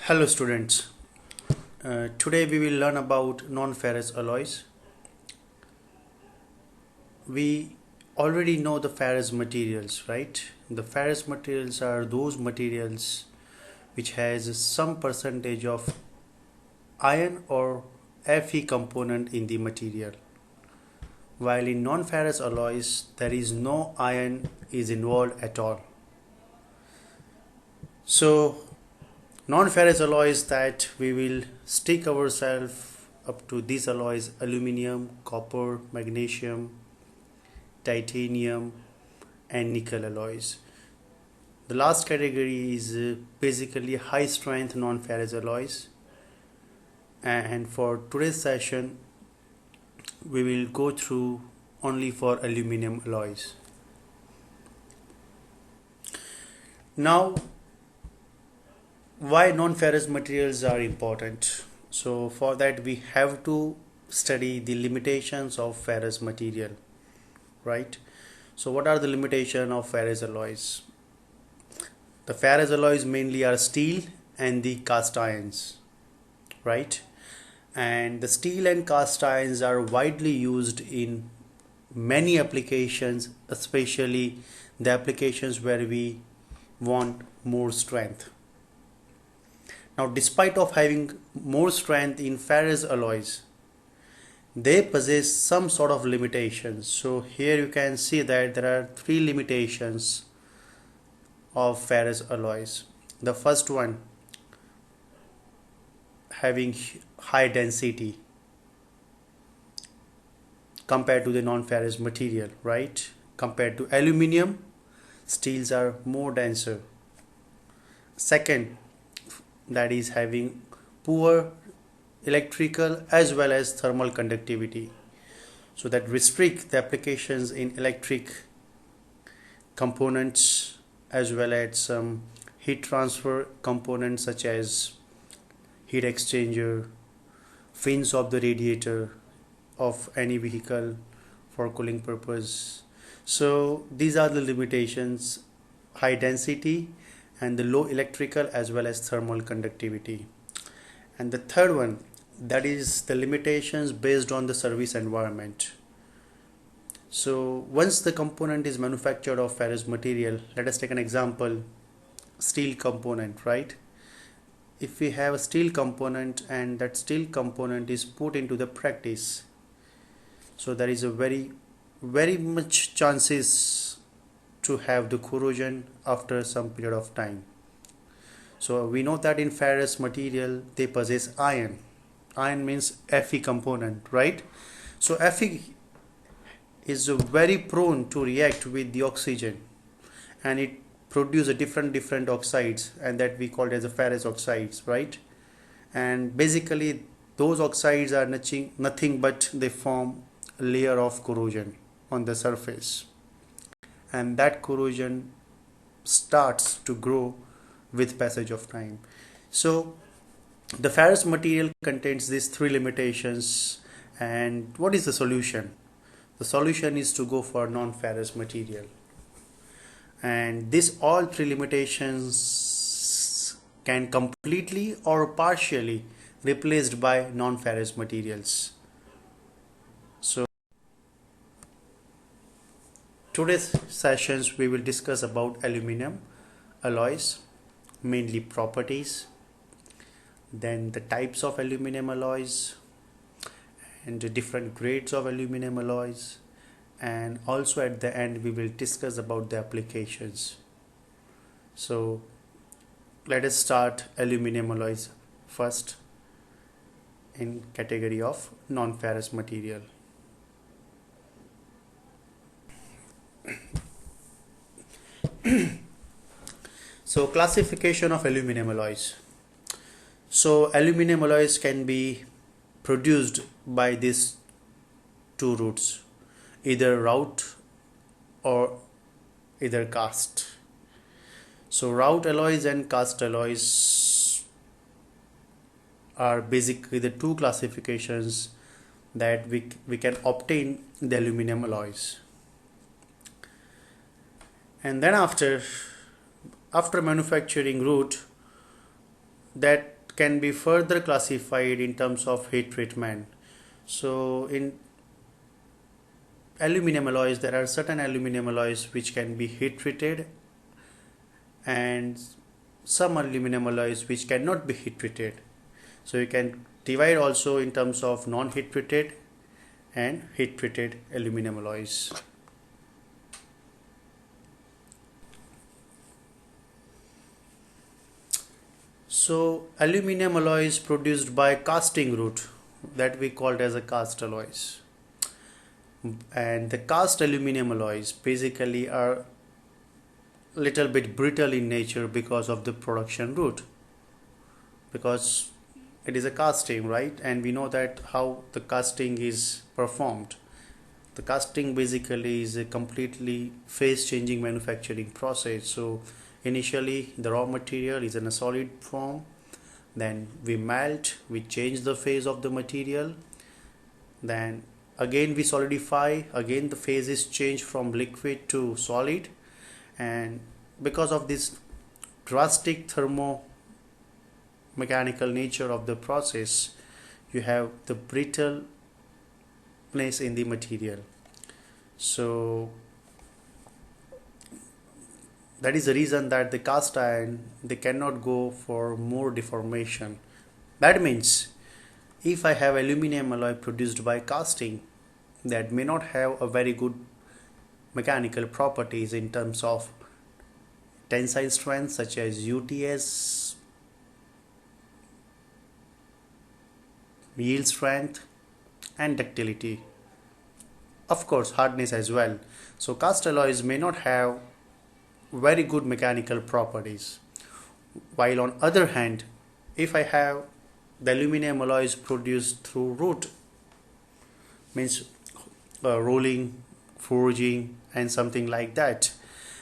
Hello students, today we will learn about non-ferrous alloys. We already know the ferrous materials, right? The ferrous materials are those materials which has some percentage of iron or Fe component in the material. While in non-ferrous alloys there is no iron is involved at all. So non-ferrous alloys that we will stick ourselves up to these alloys: aluminum, copper, magnesium, titanium and nickel alloys. The last category is basically high strength non-ferrous alloys, and for today's session we will go through only for aluminum alloys. Now, why non-ferrous materials are important? So for that we have to study the limitations of ferrous material, right? So what are the limitations of ferrous alloys? The ferrous alloys mainly are steel and the cast irons, right? And the steel and cast irons are widely used in many applications, especially the applications where we want more strength. Now, despite of having more strength in ferrous alloys, they possess some sort of limitations. So here you can see that there are three limitations of ferrous alloys. The first one, having high density compared to the non-ferrous material, right? Compared to aluminum, steels are more denser. Second, that is having poor electrical as well as thermal conductivity, so that restrict the applications in electric components as well as some heat transfer components such as heat exchanger, fins of the radiator of any vehicle for cooling purpose. So these are the limitations: high density and the low electrical as well as thermal conductivity. And the third one, that is the limitations based on the service environment. So once the component is manufactured of ferrous material, let us take an example: steel component, right? If we have a steel component and that steel component is put into the practice, so there is a very much chances to have the corrosion after some period of time. So we know that in ferrous material they possess iron. Iron means Fe component, right? So Fe is very prone to react with the oxygen, and it produces different oxides, and that we call it as a ferrous oxides, right? And basically those oxides are nothing but they form a layer of corrosion on the surface, and that corrosion starts to grow with passage of time. So the ferrous material contains these three limitations. And what is the solution? The solution is to go for non-ferrous material, and these all three limitations can completely or partially replaced by non-ferrous materials. So today's sessions we will discuss about aluminum alloys, mainly properties, then the types of aluminum alloys and the different grades of aluminum alloys, and also at the end we will discuss about the applications. So let us start aluminum alloys first in category of non-ferrous material. So classification of aluminum alloys. So aluminum alloys can be produced by these two routes, either route or either cast. So route alloys and cast alloys are basically the two classifications that we can obtain the aluminum alloys. And then after manufacturing route, that can be further classified in terms of heat treatment. So in aluminum alloys, there are certain aluminum alloys which can be heat treated, and some aluminum alloys which cannot be heat treated. So you can divide also in terms of non-heat treated and heat treated aluminum alloys. So aluminum alloys produced by casting route, that we called as a cast alloys, and the cast aluminum alloys basically are little bit brittle in nature because of the production route, because it is a casting, right? And we know that how the casting is performed. The casting basically is a completely phase changing manufacturing process. So initially the raw material is in a solid form, then we melt, we change the phase of the material, then again we solidify, again the phase is changed from liquid to solid, and because of this drastic thermomechanical nature of the process, you have the brittleness in the material. So that is the reason that the cast iron, they cannot go for more deformation. That means if I have aluminum alloy produced by casting, that may not have a very good mechanical properties in terms of tensile strength such as UTS, yield strength, and ductility, of course hardness as well. So cast alloys may not have very good mechanical properties, while on other hand, if I have the aluminum alloys produced through route, means rolling, forging and something like that,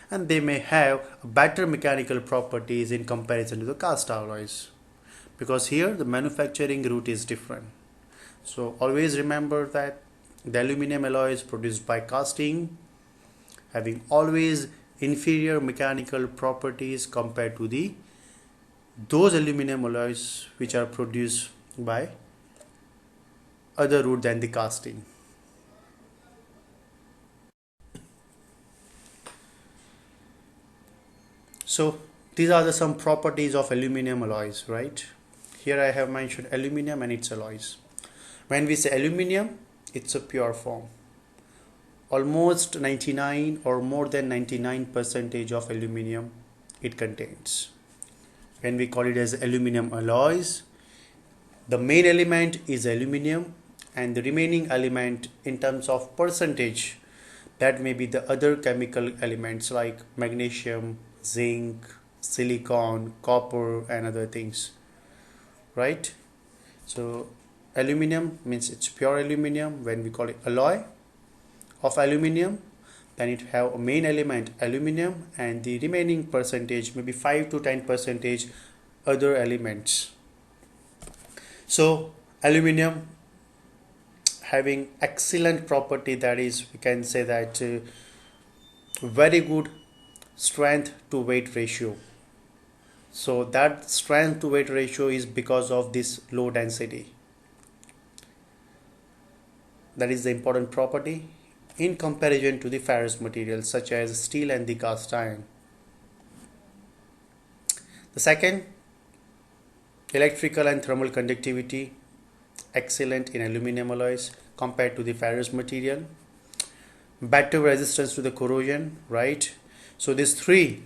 and they may have better mechanical properties in comparison to the cast alloys, because here the manufacturing route is different. So always remember that the aluminum alloys produced by casting having always inferior mechanical properties compared to those aluminum alloys which are produced by other route than the casting. So these are some properties of aluminum alloys, right? Here I have mentioned aluminum and its alloys. When we say aluminum, it's a pure form. Almost 99 or more than 99% of aluminum it contains. When we call it as aluminum alloys, the main element is aluminum, and the remaining element in terms of percentage, that may be the other chemical elements like magnesium, zinc, silicon, copper and other things, right? So aluminum means it's pure aluminum. When we call it alloy of aluminum, then it have a main element aluminum, and the remaining percentage maybe 5 to 10% other elements. So aluminum having excellent property, that is, we can say that very good strength to weight ratio. So that strength to weight ratio is because of this low density. That is the important property in comparison to the ferrous materials such as steel and the cast iron. The second, electrical and thermal conductivity, excellent in aluminum alloys compared to the ferrous material. Better resistance to the corrosion, right? So these three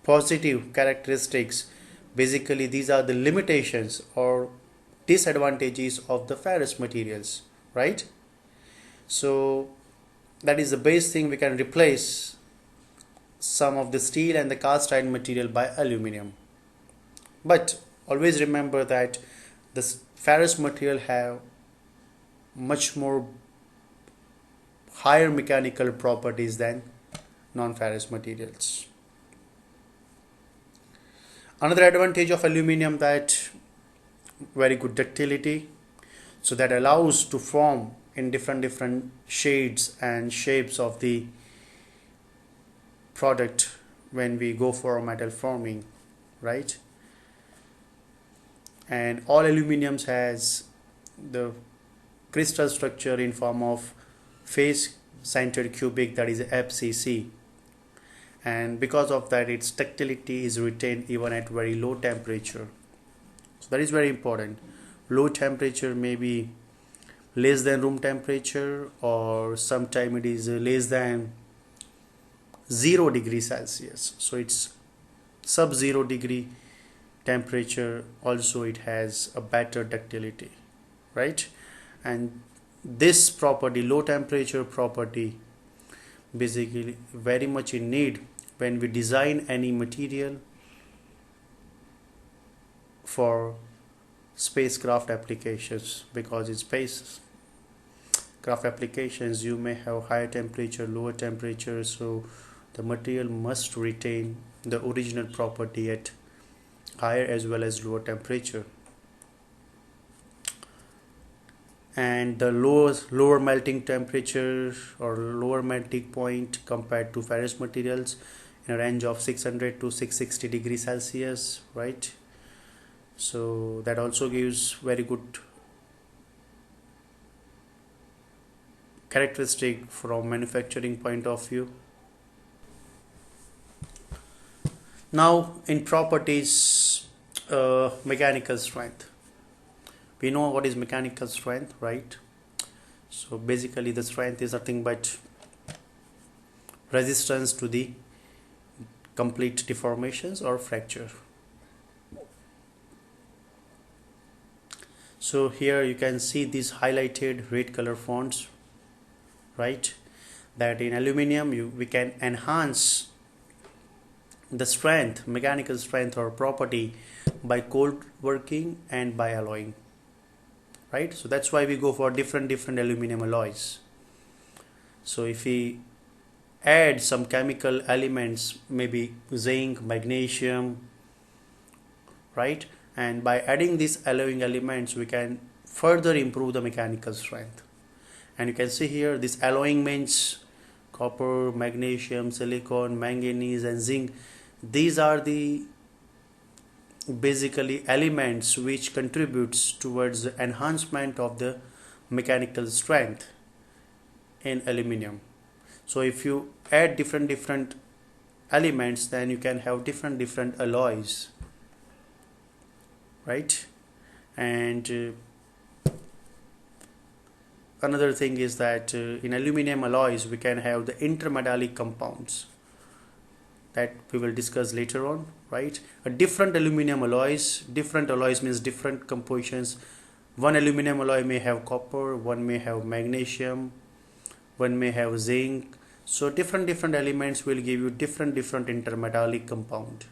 positive characteristics, basically these are the limitations or disadvantages of the ferrous materials, right? So that is the base thing. We can replace some of the steel and the cast iron material by aluminum, but always remember that the ferrous material have much more higher mechanical properties than non-ferrous materials. Another advantage of aluminum, that very good ductility, so that allows to form in different shades and shapes of the product when we go for metal forming, right? and all aluminums has the crystal structure in form of face centered cubic, that is FCC, and because of that its ductility is retained even at very low temperature. So that is very important. Low temperature may be less than room temperature, or sometime it is less than 0 degree Celsius. So it's sub 0 degree temperature also it has a better ductility, right? And this property, low temperature property, basically very much in need when we design any material for spacecraft applications, because in spacecraft applications you may have higher temperature, lower temperature, so the material must retain the original property at higher as well as lower temperature. And the lower melting temperature or lower melting point compared to ferrous materials in a range of 600 to 660 degrees Celsius, right? So that also gives very good characteristic from manufacturing point of view. Now in properties, mechanical strength. We know what is mechanical strength, right? So basically the strength is nothing but resistance to the complete deformations or fracture. So here you can see these highlighted red color fonts, right? That in aluminium we can enhance the strength, mechanical strength or property by cold working and by alloying, right? So that's why we go for different aluminum alloys. So if we add some chemical elements, maybe zinc, magnesium, right, and by adding these alloying elements we can further improve the mechanical strength. And you can see here this alloying means copper, magnesium, silicon, manganese and zinc. These are the basically elements which contributes towards the enhancement of the mechanical strength in aluminium. So if you add different elements, then you can have different alloys, right? And another thing is that in aluminium alloys we can have the intermetallic compounds that we will discuss later on, right? A different aluminium alloys, different alloys means different compositions. One aluminium alloy may have copper, one may have magnesium, one may have zinc. So different elements will give you different intermetallic compound,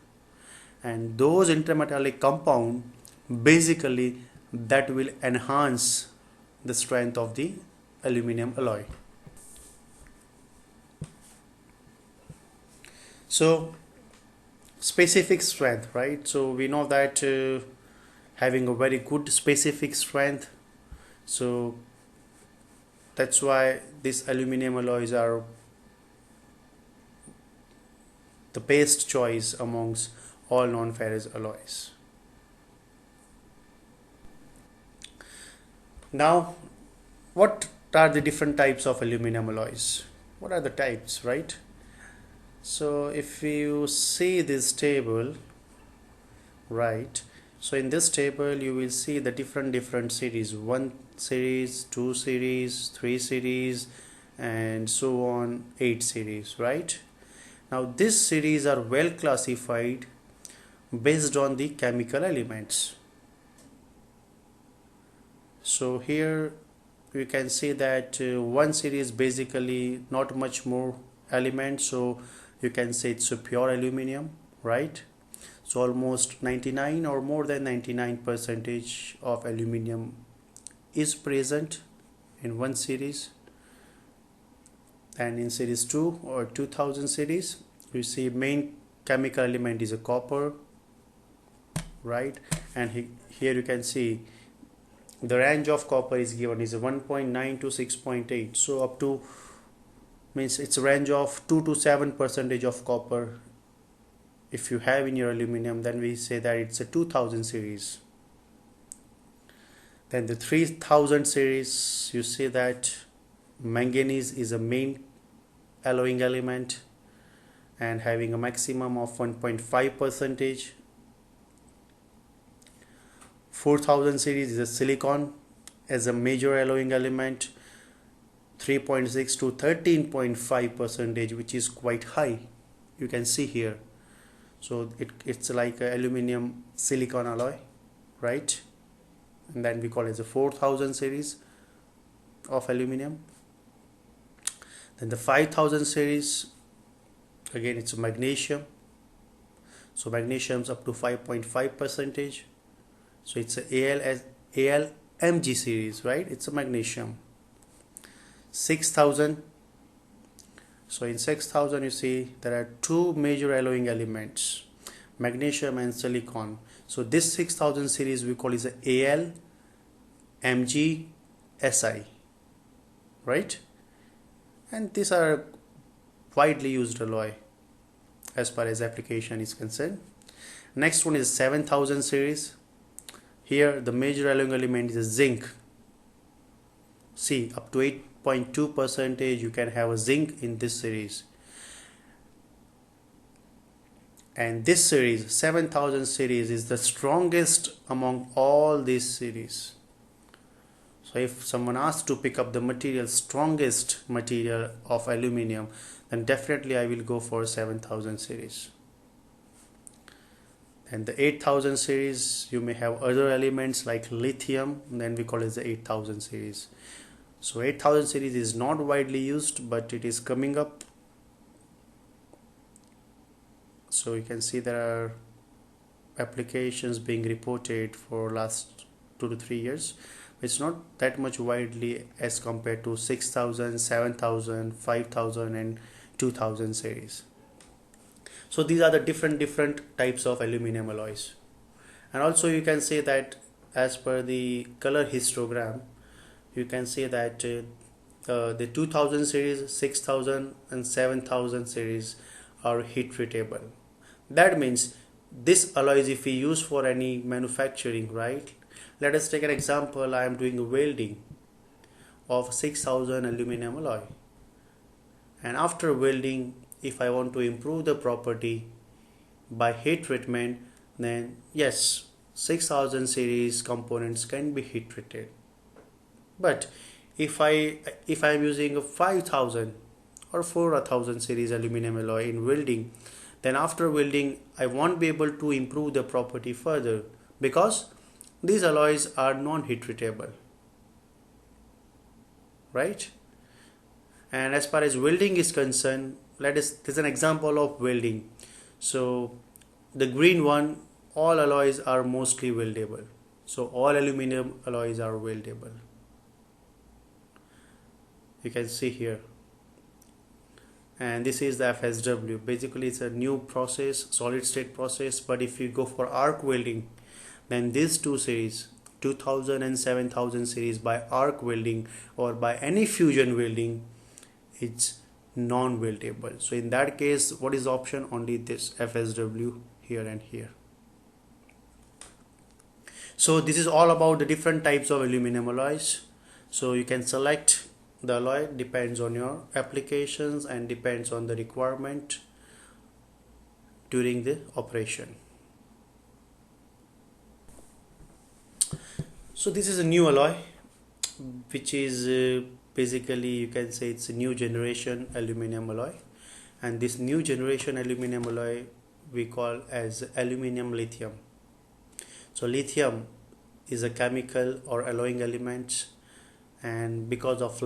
and those intermetallic compound basically that will enhance the strength of the aluminium alloy. So specific strength, right? So we know that having a very good specific strength, so that's why these aluminium alloys are the best choice amongst all non-ferrous alloys. Now what are the different types of aluminium alloys? What are the types, right? So if you see this table, right, so in this table you will see the different series, 1 series, 2 series, 3 series and so on, 8 series, right? Now this series are well classified based on the chemical elements. So here you can see that 1 series basically not much more elements, so you can say it's a pure aluminium, right? So almost 99 or more than 99% of aluminium is present in 1 series. And in series 2 or 2000 series you see main chemical element is a copper, right? And here you can see the range of copper is given is 1.9 to 6.8, so up to means it's a range of 2 to 7% of copper if you have in your aluminium, then we say that it's a 2000 series. Then the 3000 series, you see that manganese is a main alloying element and having a maximum of 1.5 percentage. 4000 series is a silicon as a major alloying element, 3.6 to 13.5 percentage, which is quite high. You can see here. So it's like a aluminum silicon alloy, right? And then we call it the 4000 series of aluminum. Then the 5000 series, again it's magnesium. So magnesium's up to 5.5 percentage. So it's a ALMG series, right? It's a magnesium. 6000. So in 6000 you see there are two major alloying elements, magnesium and silicon. So this 6000 series we call is a ALMG-Si, right? And these are widely used alloy as far as application is concerned. Next one is 7000 series. Here the major alloying element is zinc. See, up to 8.2 percentage you can have a zinc in this series. And this series, 7000 series, is the strongest among all these series. So if someone asks to pick up the material, strongest material of aluminum, then definitely I will go for 7000 series. And the 8000 series, you may have other elements like lithium, then we call it the 8000 series. So 8000 series is not widely used, but it is coming up. So you can see there are applications being reported for last 2 to 3 years. It's not that much widely as compared to 6000, 7000, 5000 and 2000 series. So these are the different types of aluminum alloys. And also you can say that as per the color histogram, you can say that the 2000 series, 6000 and 7000 series are heat treatable. That means this alloys if we use for any manufacturing, right? Let us take an example. I am doing a welding of 6000 aluminum alloy, and after welding, if I want to improve the property by heat treatment, then yes, 6000 series components can be heat treated. But if I am using a 5000 or 4000 series aluminum alloy in welding, then after welding I won't be able to improve the property further because these alloys are non-heat treatable, right? And as far as welding is concerned, there's an example of welding. So the green one, all alloys are mostly weldable. So all aluminum alloys are weldable. You can see here. And this is the FSW. Basically it's a new process, solid state process. But if you go for arc welding, then these two series, 2000 and 7000 series by arc welding or by any fusion welding, it's non-weldable. So in that case, what is the option? Only this FSW here and here. So this is all about the different types of aluminum alloys. So you can select the alloy, depends on your applications and depends on the requirement during the operation. So this is a new alloy, which is basically you can say it's a new generation aluminum alloy, and this new generation aluminum alloy we call as aluminum lithium. So lithium is a chemical or alloying element, and because of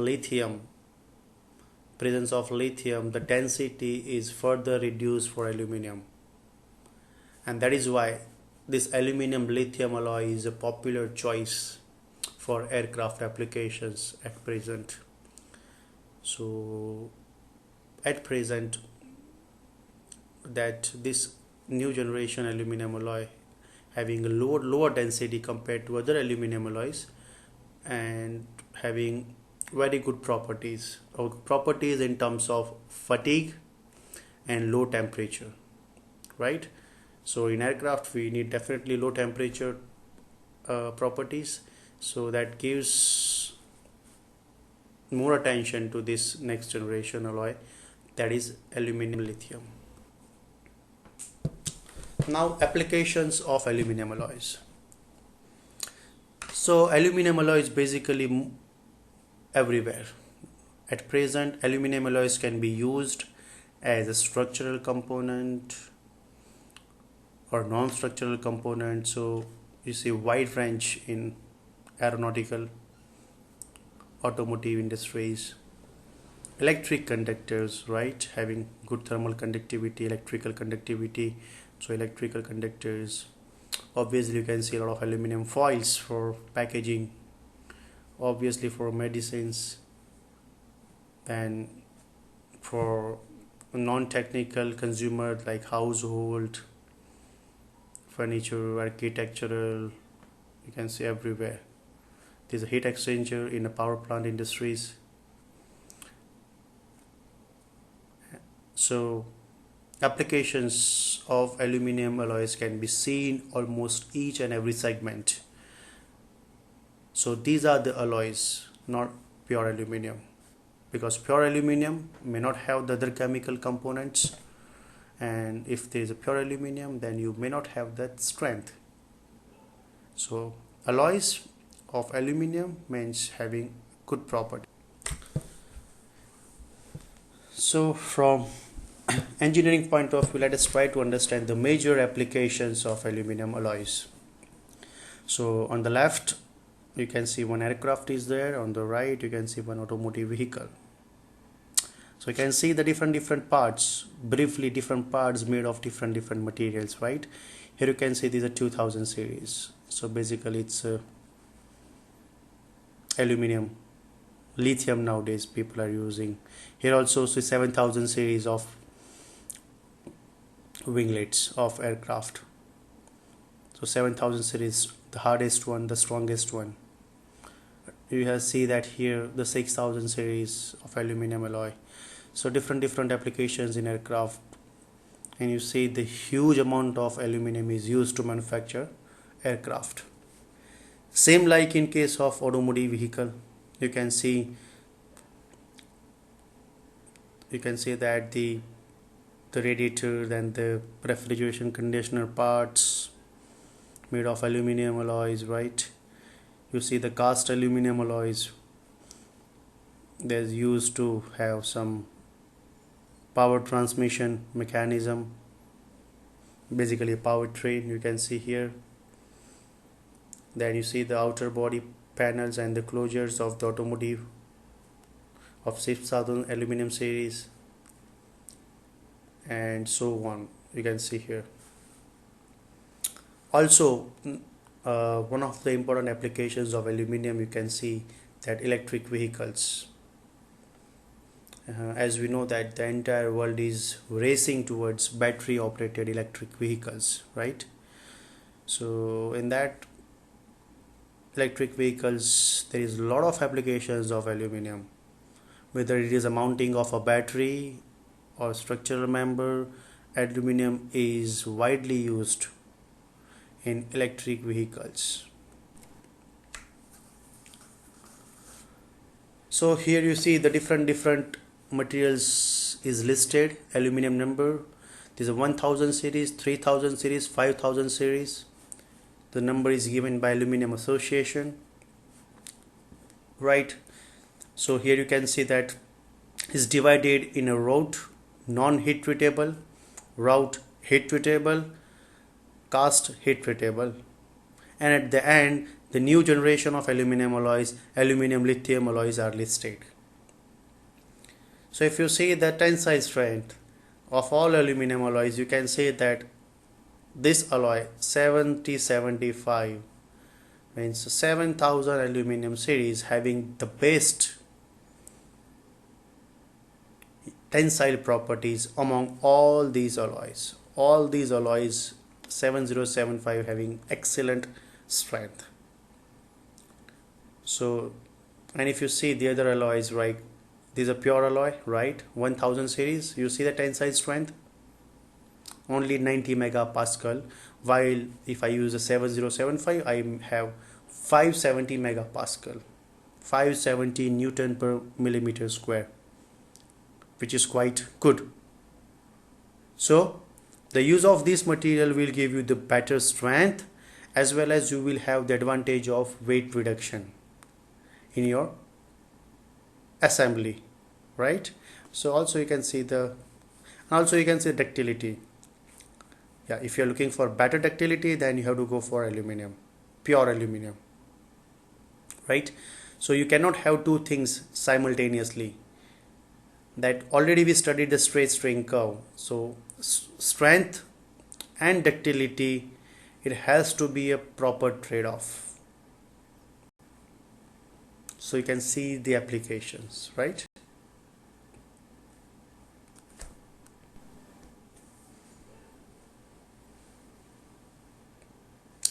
presence of lithium, the density is further reduced for aluminum, and that is why this aluminum lithium alloy is a popular choice for aircraft applications at present. So at present, that this new generation aluminum alloy having a lower density compared to other aluminum alloys and having very good properties in terms of fatigue and low temperature, right? So in aircraft we need definitely low temperature properties, So that gives more attention to this next generation alloy, that is aluminum lithium. Now applications of aluminum alloys. So aluminum alloy is basically everywhere. At present, aluminum alloys can be used as a structural component or non-structural component. So you see wide range in aeronautical, automotive industries, electric conductors, right, having good thermal conductivity, electrical conductivity. So electrical conductors, obviously you can see a lot of aluminum foils for packaging, obviously for medicines, and for non-technical consumer like household, furniture, architectural, you can see everywhere. There's a heat exchanger in the power plant industries. So applications of aluminum alloys can be seen almost each and every segment. So these are the alloys, not pure aluminum, because pure aluminum may not have the other chemical components, and if there is a pure aluminum, then you may not have that strength. So alloys of aluminum means having good property. So from engineering point of view, let us try to understand the major applications of aluminum alloys. So on the left you can see one aircraft is there, on the right you can see one automotive vehicle. So you can see the different parts, briefly different parts made of different materials, right? Here you can see these are 2000 series. So basically it's aluminum, lithium nowadays people are using. Here also see 7000 series of winglets of aircraft. So 7000 series, the hardest one, the strongest one. You have see that here the 6000 series of aluminum alloy. So different applications in aircraft, and you see the huge amount of aluminum is used to manufacture aircraft. Same like in case of automotive vehicle, you can see that the radiator and the refrigeration conditioner parts made of aluminum alloys, right? You see the cast aluminum alloys, there's used to have some power transmission mechanism, basically a power train, you can see here. Then you see the outer body panels and the closures of the automotive of 6000 aluminum series, and so on, you can see here. Also one of the important applications of aluminum, you can see that electric vehicles. As we know that the entire world is racing towards battery operated electric vehicles, right? So in that electric vehicles there is a lot of applications of aluminum, whether it is a mounting of a battery or structural member. Aluminum is widely used in electric vehicles. So here you see the different materials is listed, aluminum number. There's a 1000 series, 3000 series, 5000 series. The number is given by Aluminum Association, right? So here you can see that is divided in a route, non-heat treatable, route heat treatable, cast heat treatable, and at the end the new generation of aluminum alloys, aluminum lithium alloys, are listed. So if you see the tensile strength of all aluminum alloys, you can say that this alloy 7075 means 7000 aluminum series having the best tensile properties among all these alloys. All these alloys 7075 having excellent strength. So, and if you see the other alloys, right, these are pure alloy, right, 1000 series, you see the tensile strength only 90 megapascal, while if I use a 7075 I have 570 megapascal, 570 Newton per millimeter square, which is quite good. So the use of this material will give you the better strength, as well as you will have the advantage of weight reduction in your assembly, right? So also you can see ductility. Yeah, if you're looking for better ductility, then you have to go for aluminum, pure aluminum, right? So you cannot have two things simultaneously. That already we studied the straight strain curve. So strength and ductility, it has to be a proper trade-off. So you can see the applications, right?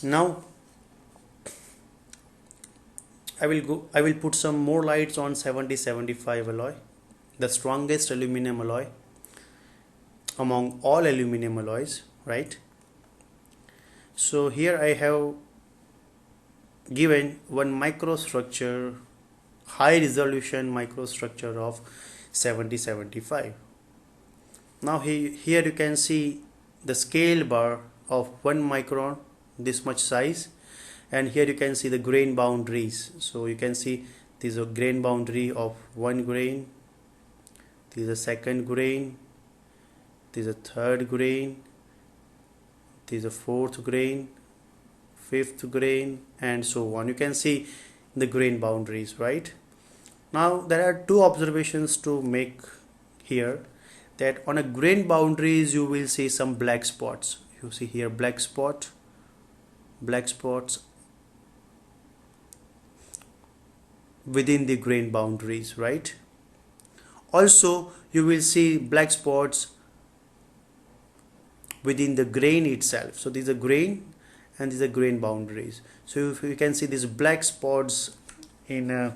Now I will put some more lights on 7075 alloy, the strongest aluminum alloy among all aluminum alloys, right? So here I have given one microstructure, high resolution microstructure of 7075. Now here you can see the scale bar of 1 micron, this much size, and here you can see the grain boundaries. So you can see this is a grain boundary of 1 grain, this is a second grain, this is a third grain, this is a fourth grain, fifth grain, and so on. You can see the grain boundaries, right? Now there are two observations to make here, that on a grain boundaries you will see some black spots. You see here black spots within the grain boundaries, right? Also you will see black spots within the grain itself. So these are grain and these are grain boundaries. So if you can see these black spots in a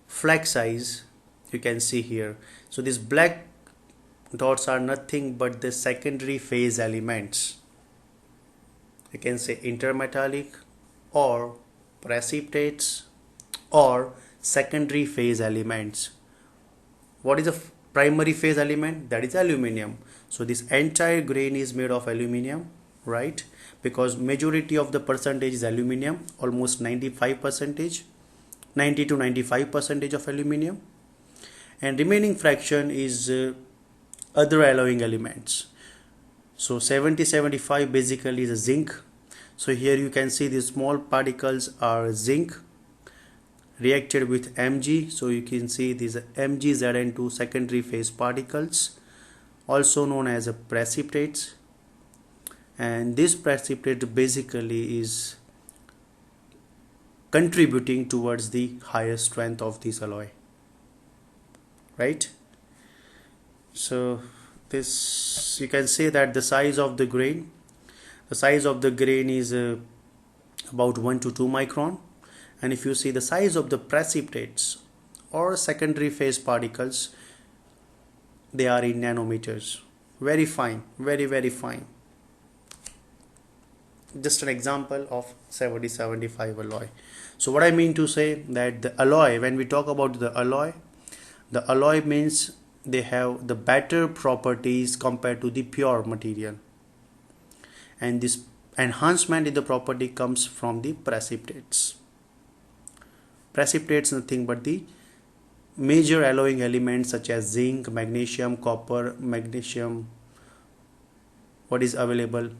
flag size, you can see here. So these black dots are nothing but the secondary phase elements. You can say intermetallic or precipitates or secondary phase elements. What is a primary phase element? That is aluminum. So this entire grain is made of aluminum, right? Because majority of the percentage is aluminum, almost 95%, 90 to 95% of aluminum, and remaining fraction is other alloying elements. So 7075 basically is a zinc. So here you can see the small particles are zinc reacted with Mg. So you can see these MgZn2 secondary phase particles, also known as a precipitates, and this precipitate basically is contributing towards the higher strength of this alloy, right? So this, you can say that the size of the grain is about 1 to 2 micron, and if you see the size of the precipitates or secondary phase particles, they are in nanometers. Very fine, very fine. Just an example of 7075 alloy. So what I mean to say, that the alloy, when we talk about the alloy means they have the better properties compared to the pure material, and this enhancement in the property comes from the precipitates. Precipitates nothing but the major alloying elements such as zinc, magnesium, copper, magnesium, what is available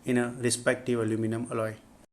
in a respective aluminum alloy.